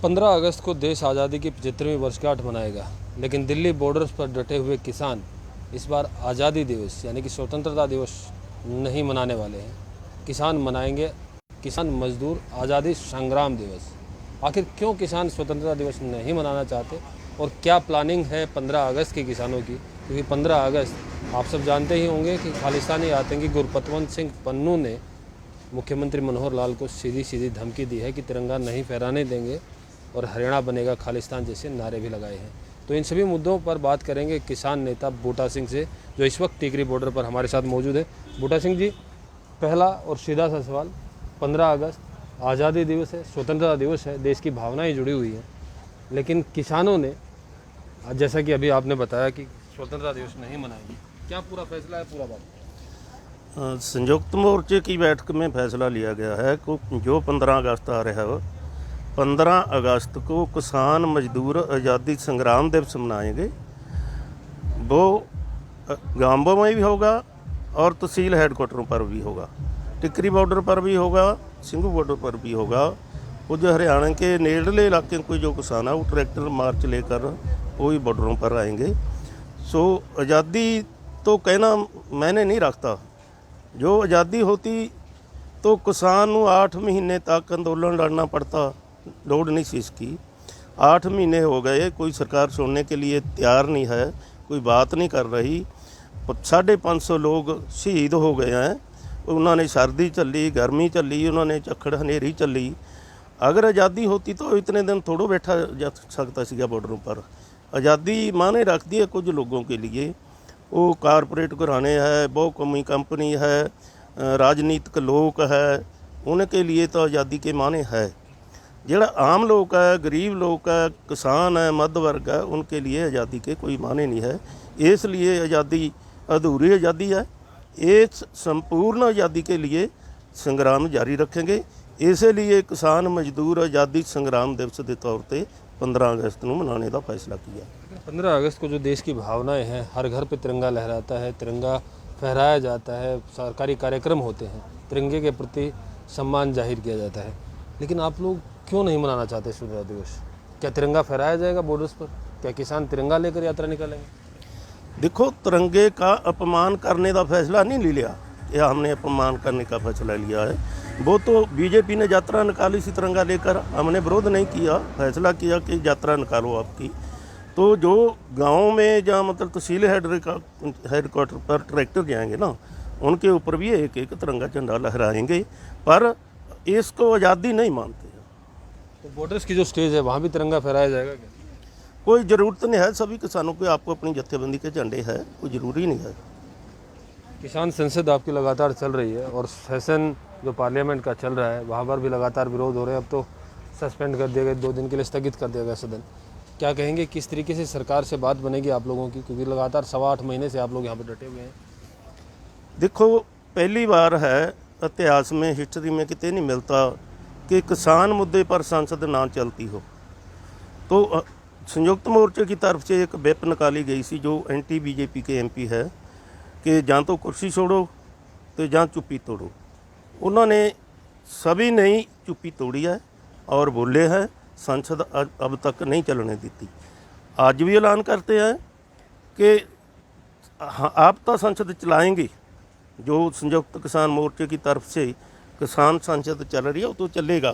15 अगस्त को देश आज़ादी की 75वीं वर्षगांठ मनाएगा, लेकिन दिल्ली बॉर्डर्स पर डटे हुए किसान इस बार आज़ादी दिवस यानी कि स्वतंत्रता दिवस नहीं मनाने वाले हैं। किसान मनाएंगे किसान मजदूर आज़ादी संग्राम दिवस। आखिर क्यों किसान स्वतंत्रता दिवस नहीं मनाना चाहते और क्या प्लानिंग है 15 अगस्त के किसानों की? क्योंकि 15 अगस्त आप सब जानते ही होंगे कि खालिस्तानी आतंकी गुरपतवंत सिंह पन्नू ने मुख्यमंत्री मनोहर लाल को सीधी सीधी धमकी दी है कि तिरंगा नहीं फहराने देंगे और हरियाणा बनेगा खालिस्तान जैसे नारे भी लगाए हैं। तो इन सभी मुद्दों पर बात करेंगे किसान नेता बूटा सिंह से, जो इस वक्त टिकरी बॉर्डर पर हमारे साथ मौजूद है। बूटा सिंह जी, पहला और सीधा सा सवाल, 15 अगस्त आज़ादी दिवस है, स्वतंत्रता दिवस है, देश की भावनाएं जुड़ी हुई हैं, लेकिन किसानों ने जैसा कि अभी आपने बताया कि स्वतंत्रता दिवस नहीं मनाएगी, क्या पूरा फैसला है? पूरा बात संयुक्त मोर्चे की बैठक में फैसला लिया गया है कि जो 15 अगस्त आ रहा है, 15 अगस्त को किसान मजदूर आज़ादी संग्राम दिवस मनाएंगे। वो गांवों में भी होगा और तहसील हेडक्वार्टरों पर भी होगा, टिकरी बॉर्डर पर भी होगा, सिंघू बॉर्डर पर भी होगा। वो जो हरियाणा के नेड़ले इलाके कोई जो किसान है वो ट्रैक्टर मार्च लेकर वो भी बॉर्डरों पर आएंगे। सो आज़ादी तो कहना मैंने नहीं रखता। जो आज़ादी होती तो किसान को 8 महीने तक अंदोलन लड़ना पड़ता, लोड़ नहीं सी इसकी। 8 महीने हो गए, कोई सरकार सुनने के लिए तैयार नहीं है, कोई बात नहीं कर रही। 550 लोग शहीद हो गए हैं। उन्होंने सर्दी चली, गर्मी चली, उन्होंने झक्खड़ हनेरी चली। अगर आज़ादी होती तो इतने दिन थोड़ा बैठा जा सकता सीगा बॉर्डरों पर। आज़ादी माने रखती है कुछ लोगों के लिए, वो कारपोरेट घराने है, बहुत कमी कंपनी है, राजनीतिक लोग है, उनके लिए तो आज़ादी के माने है। जोड़ा आम लोग है, गरीब लोग है, किसान है, मध्य वर्ग है, उनके लिए आज़ादी के कोई माने नहीं है। इसलिए आज़ादी अधूरी आज़ादी है। इस संपूर्ण आज़ादी के लिए संग्राम जारी रखेंगे। इसलिए किसान मजदूर आज़ादी संग्राम दिवस के तौर पर 15 अगस्त को मनाने का फैसला किया। 15 अगस्त को जो देश की भावनाएं हैं, हर घर पे तिरंगा लहराता है, तिरंगा फहराया जाता है, सरकारी कार्यक्रम होते हैं, तिरंगे के प्रति सम्मान जाहिर किया जाता है, लेकिन आप लोग क्यों नहीं मनाना चाहते स्वतंत्रता दिवस? क्या तिरंगा फहराया जाएगा बॉर्डर्स पर? क्या किसान तिरंगा लेकर यात्रा निकालेंगे? देखो, तिरंगे का अपमान करने का फैसला नहीं ले लिया, या हमने अपमान करने का फैसला लिया है। वो तो बीजेपी ने यात्रा निकाली सी तिरंगा लेकर, हमने विरोध नहीं किया, फैसला किया कि यात्रा निकालो आपकी। तो जो गांव में जहाँ मतलब तहसील हेडक्वार्टर पर ट्रैक्टर जाएंगे ना, उनके ऊपर भी एक एक तिरंगा झंडा लहराएंगे, पर इसको आज़ादी नहीं मानते। तो बॉर्डर्स की जो स्टेज है वहाँ भी तिरंगा फहराया जाएगा क्या? कोई ज़रूरत नहीं है, सभी किसानों के आपको अपनी जत्थेबंदी के झंडे है, कोई ज़रूरी नहीं है। किसान संसद आपकी लगातार चल रही है और सेशन जो पार्लियामेंट का चल रहा है वहाँ पर भी लगातार विरोध हो रहे हैं। अब तो सस्पेंड कर दिया गया, 2 दिन के लिए स्थगित कर दिया गया सदन। क्या कहेंगे, किस तरीके से सरकार से बात बनेगी आप लोगों की, क्योंकि लगातार 8.25 महीने से आप लोग यहाँ पर डटे हुए हैं? देखो, पहली बार है इतिहास में, हिस्ट्री में कितने नहीं मिलता कि किसान मुद्दे पर संसद ना चलती हो। तो संयुक्त मोर्चे की तरफ से एक व्हिप निकाली गई सी जो एंटी बीजेपी के एमपी है कि ਜਾਂ तो कुर्सी छोड़ो तो ਜਾਂ चुप्पी तोड़ो। उन्होंने सभी ने ही चुप्पी तोड़ी है और बोले हैं संसद अब तक नहीं चलने देती। आज भी ऐलान करते हैं कि आप तो संसद चलाएंगे। जो संयुक्त किसान मोर्चे की तरफ से किसान संसद चल रही है वो तो चलेगा,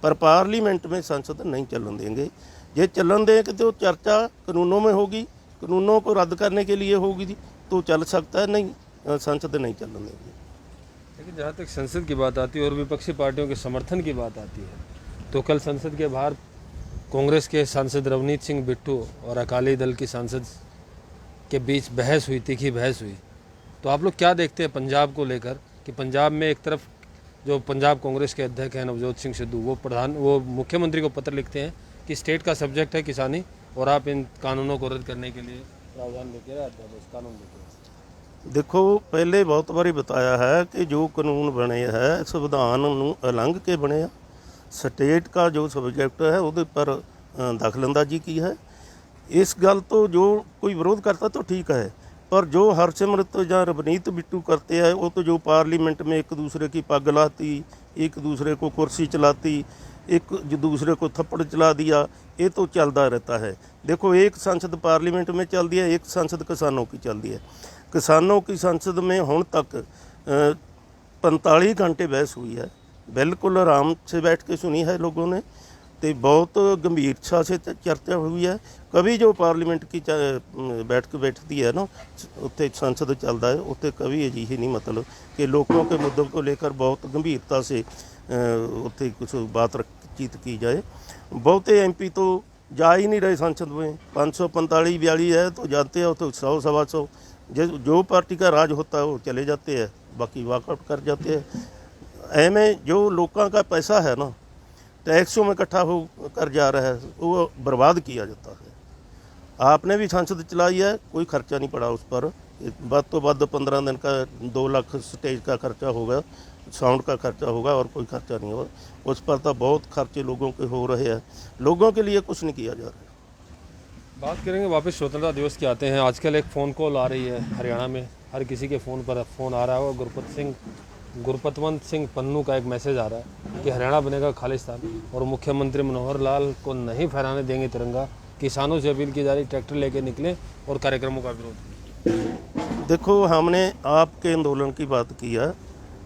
पर पार्लियामेंट में संसद नहीं चलन देंगे। ये चलन देंगे तो चर्चा कानूनों में होगी, कानूनों को रद्द करने के लिए होगी तो चल सकता है, नहीं संसद नहीं चलन देंगे। लेकिन जहाँ तक संसद की बात आती है और विपक्षी पार्टियों के समर्थन की बात आती है, तो कल संसद के बाहर कांग्रेस के सांसद रवनीत सिंह बिट्टू और अकाली दल की सांसद के बीच बहस हुई, तीखी बहस हुई। तो आप लोग क्या देखते हैं पंजाब को लेकर कि पंजाब में एक तरफ जो पंजाब कांग्रेस के अध्यक्ष हैं नवजोत सिंह सिद्धू, वो मुख्यमंत्री को पत्र लिखते हैं कि स्टेट का सब्जेक्ट है किसानी और आप इन कानूनों को रद्द करने के लिए प्रावधान लेके आते हैं, कानून लेके। देखो, पहले बहुत बारी बताया है कि जो कानून बने है संविधान नूं उलंघ के बने आ। स्टेट का जो सब्जेक्ट है वो पर दखलअंदाजी की है। इस गल तो जो कोई विरोध करता तो ठीक है, पर जो हरसिमरत या रवनीत बिट्टू करते हैं वो तो जो पार्लियामेंट में एक दूसरे की पग लाती, एक दूसरे को कुर्सी चलाती, एक जो दूसरे को थप्पड़ चला दिया, ये तो चलता रहता है। देखो, एक संसद पार्लियामेंट में चलती है, एक संसद किसानों की चलती है। किसानों की संसद में हुण तक 45 घंटे बहस हुई है, बिल्कुल आराम से बैठ के सुनी है लोगों ने, तो बहुत गंभीरता से चर्चा हुई है। कभी जो पार्लीमेंट की बैठक बैठती है ना, उत्थे संसद चलता है, उत्थे कभी अजिही नहीं मतलब कि लोगों के मुद्दों को लेकर बहुत गंभीरता से उत्थे कुछ बातचीत की जाए। बहुते MP तो जा ही नहीं रहे संसद में। 545-42 है तो जाते हैं, तो 100 सवा 100 जो पार्टी का राज होता है वो चले जाते हैं, बाकी वॉकआउट कर जाते हैं। ऐमें जो लोगों का पैसा है ना, टैक्सों में इकट्ठा हो कर जा रहा है, वो बर्बाद किया जाता है। आपने भी संसद चलाई है, कोई खर्चा नहीं पड़ा उस पर। बद तो बद 15 दिन का 2 लाख स्टेज का खर्चा होगा, साउंड का खर्चा होगा, और कोई खर्चा नहीं होगा उस पर। तो बहुत खर्चे लोगों के हो रहे हैं, लोगों के लिए कुछ नहीं किया जा रहा है। बात करेंगे वापस स्वतंत्रता दिवस की आते हैं। आजकल एक फ़ोन कॉल आ रही है हरियाणा में, हर किसी के फ़ोन पर फ़ोन आ रहा है, और गुरपतवंत सिंह पन्नू का एक मैसेज आ रहा है कि हरियाणा बनेगा खालिस्तान, और मुख्यमंत्री मनोहर लाल को नहीं फहराने देंगे तिरंगा। किसानों से अपील की जा रही, ट्रैक्टर लेके निकले और कार्यक्रमों का विरोध। देखो, हमने आपके आंदोलन की बात की है।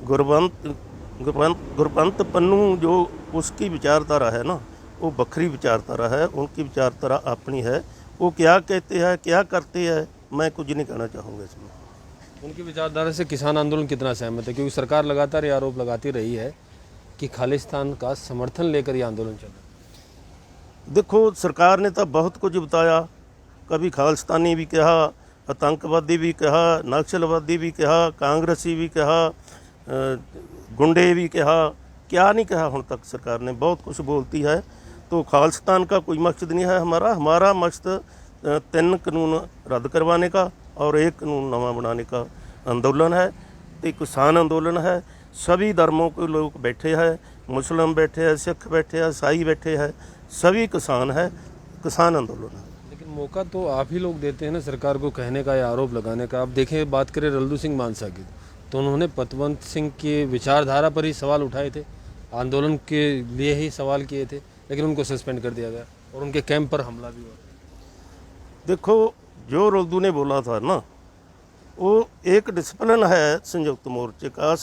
गुरपंत पन्नू जो उसकी विचारधारा है ना, वो बखरी विचारधारा है, उनकी विचारधारा अपनी है। वो क्या कहते हैं, क्या करते हैं, मैं कुछ नहीं कहना चाहूँगा इसमें। उनकी विचारधारा से किसान आंदोलन कितना सहमत है? क्योंकि सरकार लगातार ये आरोप लगाती रही है कि खालिस्तान का समर्थन लेकर ये आंदोलन चल रहा है। देखो, सरकार ने तो बहुत कुछ बताया, कभी खालिस्तानी भी कहा, आतंकवादी भी कहा, नक्सलवादी भी कहा, कांग्रेसी भी कहा, गुंडे भी कहा, क्या नहीं कहा। हुण तक सरकार ने बहुत कुछ बोलती है। तो खालिस्तान का कोई मकसद नहीं है हमारा मकसद 3 कानून रद्द करवाने का और 1 कानून नवा बनाने का आंदोलन है। तो किसान आंदोलन है, सभी धर्मों के लोग बैठे हैं, मुस्लिम बैठे हैं, सिख बैठे हैं, ईसाई बैठे हैं, सभी किसान है, किसान आंदोलन है। लेकिन मौका तो आप ही लोग देते हैं ना सरकार को कहने का या आरोप लगाने का। आप देखें, बात करें रल्दू सिंह मानसा की, तो उन्होंने पतवंत सिंह की विचारधारा पर ही सवाल उठाए थे, आंदोलन के लिए ही सवाल किए थे, लेकिन उनको सस्पेंड कर दिया गया और उनके कैंप पर हमला भी हुआ। देखो, जो रल्दू ने बोला था ना, वो एक डिसिप्लिन है संयुक्त मोर्चे का,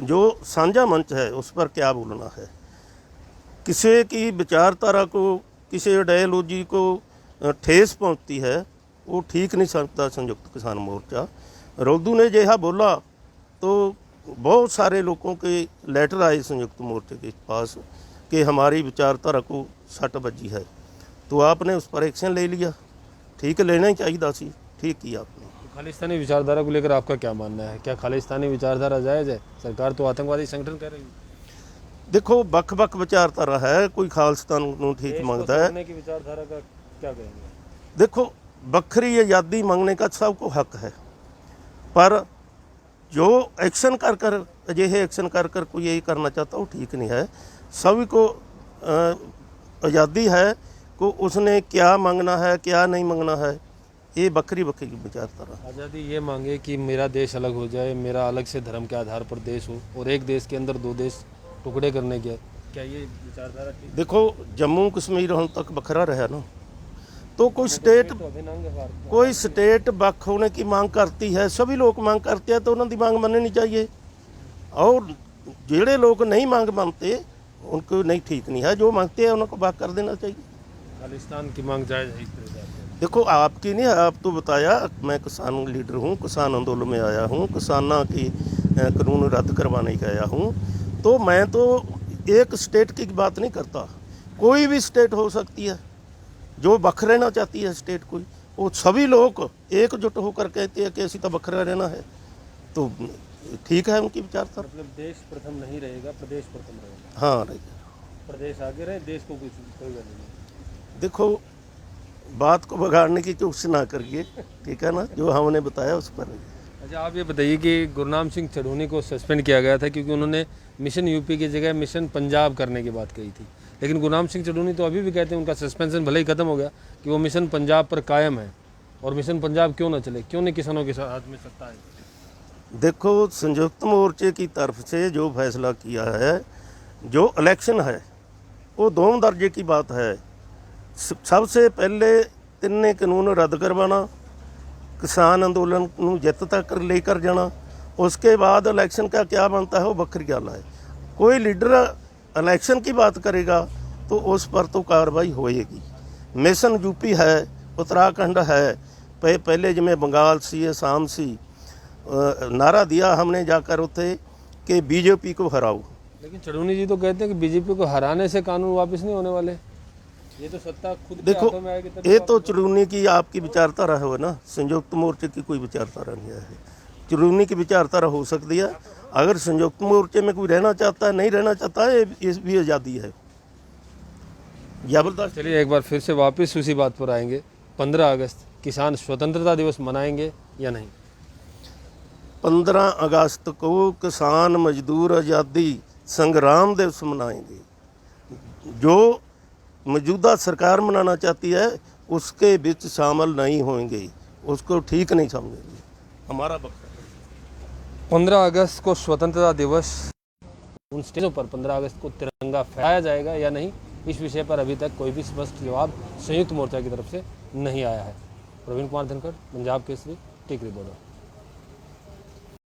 जो साझा मंच है उस पर क्या बोलना है। किसी की विचारधारा को, किसी आइडियोलॉजी को ठेस पहुंचती है, वो ठीक नहीं सकता संयुक्त किसान मोर्चा। रल्दू ने जैसा बोला तो बहुत सारे लोगों के लेटर आए संयुक्त मोर्चे के पास कि हमारी विचारधारा को सट बजी है, तो आपने उस पर एक्शन ले लिया। ठीक लेना ही चाहिए सी, ठीक किया आपने। खालिस्तानी विचारधारा को लेकर आपका क्या मानना है? क्या खालिस्तानी विचारधारा जायज़ है? सरकार तो आतंकवादी संगठन कह रही है। देखो, बख विचारधारा है, कोई खालिस्तान को ठीक मांगता है। की विचारधारा का क्या कहेंगे? देखो, बखरी आज़ादी मांगने का सबको हक है, पर जो एक्शन कर अजिहे एक्शन कर कोई यही करना चाहता वो ठीक नहीं है। सभी को आज़ादी है को उसने क्या मांगना है, क्या नहीं मांगना है, ये बखरी की विचारधारा। आज़ादी ये मांगे कि मेरा देश अलग हो जाए, मेरा अलग से धर्म के आधार पर देश हो, और एक देश के अंदर 2 देश टुकड़े करने के, क्या ये विचारधारा ठीक? देखो, जम्मू कश्मीर हम तक बखरा रहा ना, तो कोई स्टेट बख होने की मांग करती है, सभी लोग मांग करते हैं, तो उन्होंने मांग माननी चाहिए। और जेड़े लोग नहीं मांग मानते उनको नहीं ठीक नहीं है, जो मांगते हैं उनको बात कर देना चाहिए। खालिस्तान की मांग जायज़ है इस तरह से? देखो, आपकी नहीं है, आप तो बताया मैं किसान लीडर हूँ, किसान आंदोलन में आया हूँ, किसाना की कानून रद्द करवाने के आया हूँ। तो मैं तो एक स्टेट की बात नहीं करता, कोई भी स्टेट हो सकती है जो बख रहना चाहती है स्टेट कोई, वो सभी लोग एकजुट होकर कहते हैं कि ऐसी तो बखरा रहना है, तो ठीक है उनकी विचारधारा। मतलब देश प्रथम नहीं रहेगा, प्रदेश प्रथम रहेगा। हाँ, रहेगा। प्रदेश आगे रहे, देश को कुछ कोई वैल्यू नहीं। देखो, बात को बिगाड़ने की कोशिश ना करिए, ठीक है ना, जो हमने बताया उस पर। अच्छा, आप ये बताइए कि गुरनाम सिंह चढ़ूनी को सस्पेंड किया गया था क्योंकि उन्होंने मिशन यूपी की जगह मिशन पंजाब करने की बात कही थी, लेकिन गुरनाम सिंह चढ़ूनी तो अभी भी कहते हैं उनका सस्पेंशन भले ही खत्म हो गया कि वो मिशन पंजाब पर कायम है, और मिशन पंजाब क्यों ना चले, क्यों नहीं किसानों के हाथ में सत्ता है? देखो, संयुक्त मोर्चे की तरफ से जो फैसला किया है, जो इलेक्शन है वो दोम दर्जे की बात है। सबसे पहले तिन्ने कानून रद्द करवाना, किसान अंदोलन को जित तक लेकर जाना, उसके बाद इलेक्शन का क्या बनता है वो बखरी गल है। कोई लीडर इलेक्शन की बात करेगा तो उस पर तो कार्रवाई होएगी। मिशन यूपी है, उत्तराखंड है, पहले जिमें बंगाल सी, असम सी, नारा दिया हमने जाकर उसे कि बीजेपी को हराओ। लेकिन चढ़ूनी जी तो कहते हैं कि बीजेपी को हराने से कानून वापस नहीं होने वाले, ये तो सत्ता खुद के देखो, हाथों में आएगी तभी ये वापस तो चुरूनी की आपकी विचारधारा है ना, संयुक्त मोर्चे की कोई विचारधारा नहीं है। चुरूनी की विचारधारा हो सकती है, अगर संयुक्त मोर्चे में कोई रहना चाहता है, नहीं रहना चाहता है, ये भी आज़ादी है। जबरदस्त। चलिए एक बार फिर से वापस उसी बात पर आएंगे, 15 अगस्त किसान स्वतंत्रता दिवस मनाएंगे या नहीं? 15 अगस्त को किसान मजदूर आज़ादी संग्राम दिवस मनाएंगे। जो मौजूदा सरकार मनाना चाहती है उसके बीच शामिल नहीं होंगे, उसको ठीक नहीं समझेंगे। हमारा बख्शा 15 अगस्त को स्वतंत्रता दिवस, उन स्टेजों पर 15 अगस्त को तिरंगा फहराया जाएगा या नहीं, इस विषय पर अभी तक कोई भी स्पष्ट जवाब संयुक्त मोर्चा की तरफ से नहीं आया है। प्रवीण कुमार धनखड़, पंजाब केसरी, टिकरी बॉर्डर।